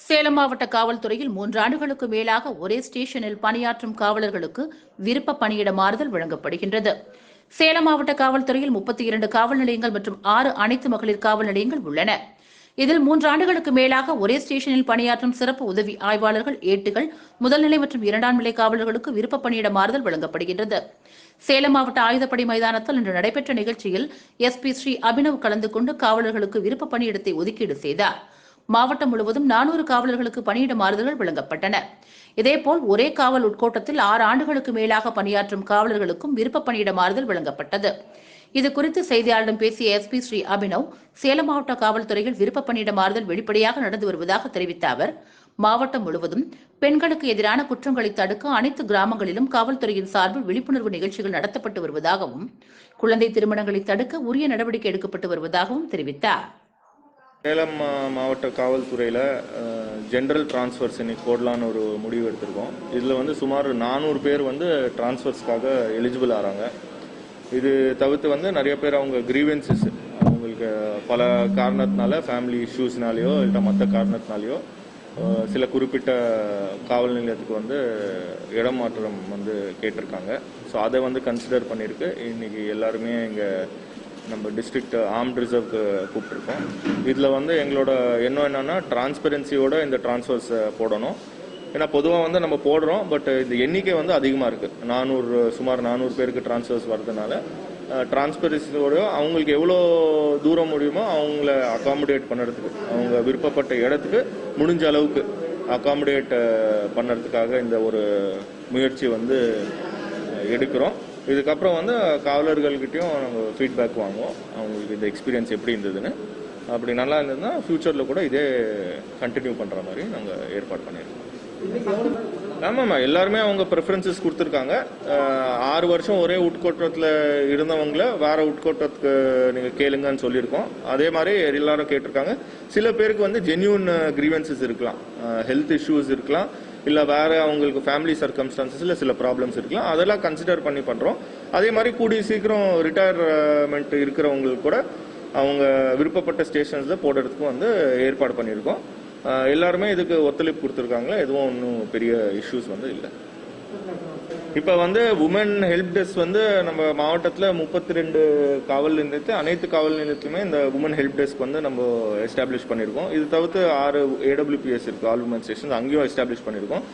சேலம் மாவட்ட காவல்துறையில் 3 ஆண்டுகளுக்கு மேலாக ஒரே ஸ்டேஷனில் பணியாற்றும் காவலர்களுக்கு விருப்ப பணியிட மாறுதல் வழங்கப்படுகின்றது. சேலம் மாவட்ட காவல்துறையில் 32 காவல் நிலையங்கள் மற்றும் 6 அனைத்து மகளிர் காவல் நிலையங்கள் உள்ளன. இதில் 3 ஆண்டுகளுக்கு மேலாக ஒரே ஸ்டேஷனில் பணியாற்றும் சிறப்பு உதவி ஆய்வாளர்கள், ஏட்டுகள், முதல்நிலை மற்றும் 2ஆம் நிலை காவலர்களுக்கு விருப்ப பணியிட மாறுதல் வழங்கப்படுகின்றது. சேலம் மாவட்ட ஆயுதப்படை மைதானத்தில் இன்று நடைபெற்ற நிகழ்ச்சியில் எஸ்பி ஸ்ரீ அபினவ் கலந்து கொண்டு காவலர்களுக்கு விருப்ப பணியிடத்தை ஒதுக்கீடு செய்தார். மாவட்டம் முழுவதும் 400 காவலர்களுக்கு பணியிட மாறுதல்கள் வழங்கப்பட்டன. இதேபோல் ஒரே காவல் உட்கோட்டத்தில் 6 ஆண்டுகளுக்கு மேலாக பணியாற்றும் காவலர்களுக்கும் விருப்ப பணியிட மாறுதல் வழங்கப்பட்டது. இதுகுறித்து செய்தியாளரிடம் பேசிய எஸ்பி ஸ்ரீ அபினவ், சேலம் மாவட்ட காவல்துறையில் விருப்ப பணியிட மாறுதல் வெளிப்படையாக நடந்து வருவதாக தெரிவித்த அவர், மாவட்டம் முழுவதும் பெண்களுக்கு எதிரான குற்றங்களை தடுக்க அனைத்து கிராமங்களிலும் காவல்துறையின் சார்பில் விழிப்புணர்வு நிகழ்ச்சிகள் நடத்தப்பட்டு வருவதாகவும், குழந்தை திருமணங்களை தடுக்க உரிய நடவடிக்கை எடுக்கப்பட்டு வருவதாகவும் தெரிவித்தார். சேலம் மாவட்ட காவல்துறையில் ஜென்ரல் டிரான்ஸ்ஃபர்ஸ் இன்னைக்கு போடலான்னு ஒரு முடிவு எடுத்திருக்கோம். இதில் சுமார் 400 பேர் டிரான்ஸ்ஃபர்ஸ்க்காக எலிஜிபிள் ஆகிறாங்க. இது தவிர்த்து நிறைய பேர் அவங்க கிரீவன்சஸ், அவங்களுக்கு பல காரணத்தினால, ஃபேமிலி இஷ்யூஸ்னாலேயோ இல்லை மற்ற காரணத்தினாலேயோ சில குறிப்பிட்ட காவல் நிலையத்துக்கு இடம் மாற்றம் கேட்டிருக்காங்க. ஸோ அதை கன்சிடர் பண்ணியிருக்கு. இன்னைக்கு எல்லாருமே இங்கே நம்ம டிஸ்ட்ரிக்ட் ஆர்ம்ட் ரிசர்வ்க்கு கூப்பிட்ருக்கோம். இதில் எங்களோட எண்ணம் என்னன்னா, டிரான்ஸ்பரன்சியோட இந்த டிரான்ஸ்ஃபர்ஸ் போடணும். ஏன்னா பொதுவாக நம்ம போடுறோம், பட் இந்த எண்ணிக்கை அதிகமாக இருக்குது. சுமார் 400 பேருக்கு டிரான்ஸ்ஃபர்ஸ் வர்றதுனால டிரான்ஸ்பரன்சியோட அவங்களுக்கு எவ்வளோ தூரம் முடியுமோ அவங்கள அகாமடேட் பண்ணுறதுக்கு, அவங்க விருப்பப்பட்ட இடத்துக்கு முடிஞ்ச அளவுக்கு அகாமடேட் பண்ணுறதுக்காக இந்த ஒரு முயற்சி எடுக்கிறோம். இதுக்கப்புறம் காவலர்கள்கிட்டையும் நாங்கள் ஃபீட்பேக் வாங்குவோம், அவங்களுக்கு இந்த எக்ஸ்பீரியன்ஸ் எப்படி இருந்ததுன்னு. அப்படி நல்லா இருந்ததுன்னா ஃபியூச்சரில் கூட இதே கண்டினியூ பண்ணுற மாதிரி நாங்கள் ஏற்பாடு பண்ணியிருக்கோம். ஆமாம்மா, எல்லாருமே அவங்க ப்ரிஃபரன்சஸ் கொடுத்துருக்காங்க. 6 வருஷம் ஒரே உட்கோட்டத்தில் இருந்தவங்கள வேற உட்கோட்டத்துக்கு நீங்கள் கேளுங்கன்னு சொல்லியிருக்கோம். அதே மாதிரி எல்லாரும் கேட்டிருக்காங்க. சில பேருக்கு ஜென்யூன் கிரீவன்சஸ் இருக்கலாம், ஹெல்த் இஷ்யூஸ் இருக்கலாம், இல்லை வேற அவங்களுக்கு ஃபேமிலி சர்க்கம்ஸ்டான்சஸில் சில ப்ராப்ளம்ஸ் இருக்கலாம். அதெல்லாம் கன்சிடர் பண்ணி பண்ணுறோம். அதே மாதிரி கூடிய சீக்கிரம் ரிட்டையர்மெண்ட் இருக்கிறவங்களுக்கு கூட அவங்க விருப்பப்பட்ட ஸ்டேஷன்ஸில் போடுறதுக்கும் ஏற்பாடு பண்ணியிருக்கோம். எல்லாருமே இதுக்கு ஒத்துழைப்பு கொடுத்துருக்காங்களா, எதுவும் ஒன்றும் பெரிய இஷ்யூஸ் இல்லை. இப்போ உமன் ஹெல்ப் டெஸ்க் நம்ம மாவட்டத்தில் 32 காவல் நிலையத்தில், அனைத்து காவல் நிலையத்திலுமே இந்த உமன் ஹெல்ப் டெஸ்க் நம்ம எஸ்டாப்ளிஷ் பண்ணியிருக்கோம். இது தவிர்த்து 6 AWPS இருக்குது, ஆல் உமன் ஸ்டேஷன், அங்கேயும் எஸ்டாப்ளிஷ் பண்ணியிருக்கோம்.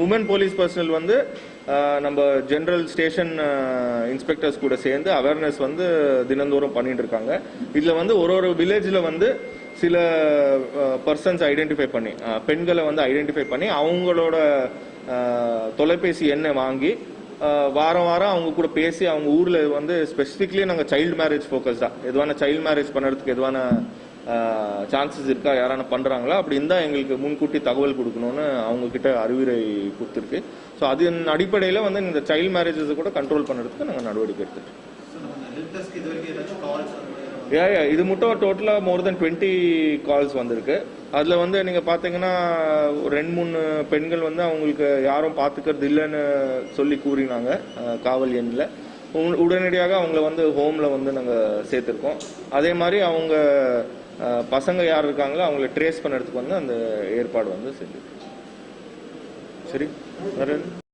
உமன் போலீஸ் பர்சனல் நம்ம ஜென்ரல் ஸ்டேஷன் இன்ஸ்பெக்டர்ஸ் கூட சேர்ந்து அவேர்னஸ் தினந்தோறும் பண்ணிட்டு இருக்காங்க. இதில் ஒரு வில்லேஜில் சில பர்சன்ஸ் ஐடென்டிஃபை பண்ணி, பெண்களை ஐடென்டிஃபை பண்ணி அவங்களோட தொலைபேசி எண்ணை வாங்கி வாரம் அவங்க கூட பேசி அவங்க ஊரில் ஸ்பெசிஃபிக்லி நாங்கள் சைல்டு மேரேஜ் ஃபோக்கஸ்டா, எதுவான சைல்டு மேரேஜ் பண்ணுறதுக்கு எதுவான சான்சஸ் இருக்கா, யாரான பண்ணுறாங்களா, அப்படி இருந்தால் எங்களுக்கு முன்கூட்டி தகவல் கொடுக்கணும்னு அவங்க கிட்ட அறிவுரை கொடுத்துருக்கு. ஸோ அதன் அடிப்படையில் இந்த சைல்டு மேரேஜஸை கூட கண்ட்ரோல் பண்ணுறதுக்கு நாங்கள் நடவடிக்கை எடுத்துருக்கோம். இது மட்டும் டோட்டலாக மோர் தென் 20 கால்ஸ் வந்திருக்கு. அதில் நீங்கள் பார்த்தீங்கன்னா 2-3 பெண்கள் அவங்களுக்கு யாரும் பார்த்துக்கிறது இல்லைன்னு சொல்லி கூறினாங்க. காவல் எண்ணில் உடனடியாக அவங்கள ஹோமில் நாங்கள் சேர்த்துருக்கோம். அதே மாதிரி அவங்க பசங்க யார் இருக்காங்களோ அவங்கள ட்ரேஸ் பண்ணுறதுக்கு அந்த ஏற்பாடு செஞ்சுருக்கோம். சரி, வேறு